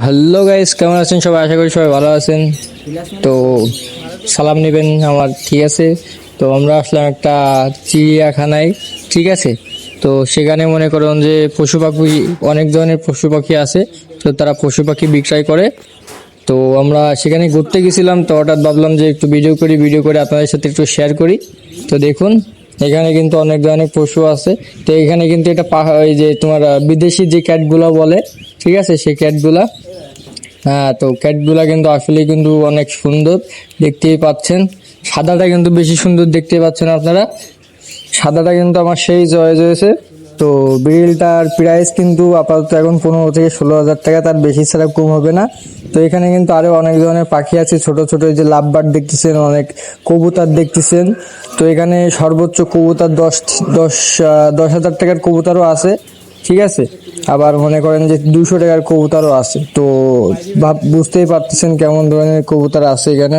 Hello guys, কেমন আছেন সবাই? আশা করি সবাই ভালো আছেন। তো সালাম নেবেন আমার, ঠিক আছে? তো আমরা আসলাম একটা চিড়িয়াখানায়, ঠিক আছে? তো সেখানে মনে করুন যে পশু পাখি, অনেক ধরনের পশু পাখি আছে। তো তারা পশু পাখি বিক্রয় করে। তো আমরা সেখানে ঘুরতে গেছিলাম, তো হঠাৎ ভাবলাম যে একটু ভিডিও করে আপনাদের সাথে একটু শেয়ার করি। তো দেখুন, এখানে কিন্তু অনেক ধরনের পশু আছে। তো এখানে কিন্তু এটা পাহাড়, এই যে তোমার বিদেশি যে ক্যাটগুলো বলে, ঠিক আছে, সেই ক্যাটগুলা। হ্যাঁ, তো ক্যাটগুলা কিন্তু আসলে কিন্তু অনেক সুন্দর, দেখতেই পাচ্ছেন। সাদাটা কিন্তু বেশি সুন্দর, দেখতে পাচ্ছেন আপনারা। সাদাটা কিন্তু আমার সেই চয়েস হয়েছে। তো বিড়িলটার প্রাইস কিন্তু আপাতত এখন 15 থেকে 16 হাজার টাকা, তার বেশি ছাড়া কম হবে না। তো এখানে কিন্তু আরো অনেক ধরনের পাখি আছে, ছোট ছোট, এই যে লাভবার্ড দেখতেছেন, অনেক কবুতর দেখতেছেন। তো এখানে সর্বোচ্চ কবুতর 10,000 টাকার কবুতরও আছে, ঠিক আছে। আবার মনে করেন যে 200 টাকার কবুতরও আছে। তো বুঝতেই পারতেছেন কেমন ধরনের কবুতর আছে এখানে।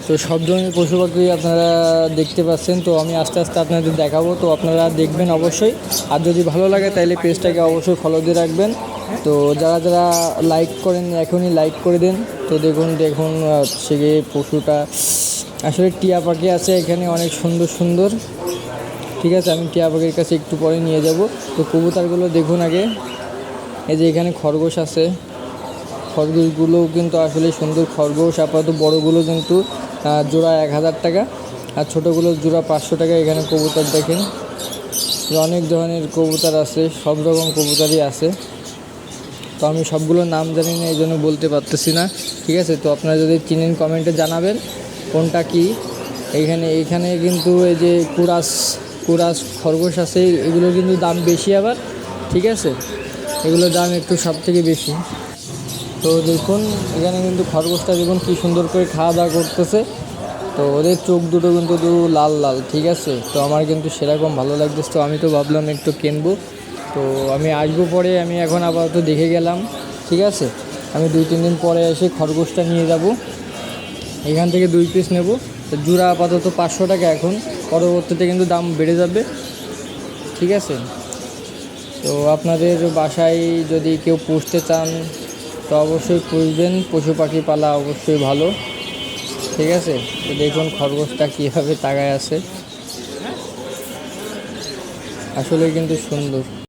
তো সব ধরনের পশু পাখি আপনারা দেখতে পাচ্ছেন। তো আমি আস্তে আস্তে আপনাদের দেখাবো, তো আপনারা দেখবেন অবশ্যই। আর যদি ভালো লাগে তাহলে পেজটাকে অবশ্যই ফলো দিয়ে রাখবেন। তো যারা যারা লাইক করেন এখনই লাইক করে দেন। তো দেখুন দেখুন সে পশুটা আসলে টিয়া পাখি আছে এখানে, অনেক সুন্দর সুন্দর, ঠিক আছে। আমি টিয়া পাখির কাছে একটু পরে নিয়ে যাব। তো কবুতরগুলো দেখুন আগে। এই যে এখানে খরগোশ আছে, খরগোশগুলোও কিন্তু আসলে সুন্দর খরগোশ। আপাতত বড়গুলো কিন্তু জোড়া 1,000 টাকা, আর ছোটোগুলো জোড়া 500 টাকা। এখানে কবুতর দেখেন, অনেক ধরনের কবুতর আছে, সব রকম কবুতরই আছে। তো আমি সবগুলোর নাম জানি না, এই জন্য বলতে পারতেছি না, ঠিক আছে। তো আপনারা যদি চিনেন কমেন্টে জানাবেন কোনটা কি। এইখানে কিন্তু এই যে কুরাস খরগোশ আছে, এগুলো কিন্তু দাম বেশি আবার, ঠিক আছে। এগুলোর দাম একটু সব থেকে বেশি। তো দেখুন এখানে কিন্তু খরগোশটা দেখুন কী সুন্দর করে খাওয়া দাওয়া করতেছে। তো ওদের চোখ দুটো কিন্তু লাল লাল, ঠিক আছে। তো আমার কিন্তু সেরকম ভালো লাগতেছে, তো আমি তো ভাবলাম একটু কিনবো। তো আমি আসবো পরে, আমি এখন আপাতত দেখে গেলাম, ঠিক আছে। আমি 2-3 দিন পরে এসে খরগোশটা নিয়ে যাব। এখান থেকে 2 পিস নেব। তো জোড়া আপাতত 500 টাকা এখন, পরবর্তীতে কিন্তু দাম বেড়ে যাবে, ঠিক আছে। তো আপনাদের বাসায় যদি কেউ পুষতে চান তো অবশ্যই পুষবেন, পশু পাখি পালা অবশ্যই ভালো, ঠিক আছে। তো দেখুন খরগোশটা কীভাবে তাকায় আছে, আসলে কিন্তু সুন্দর।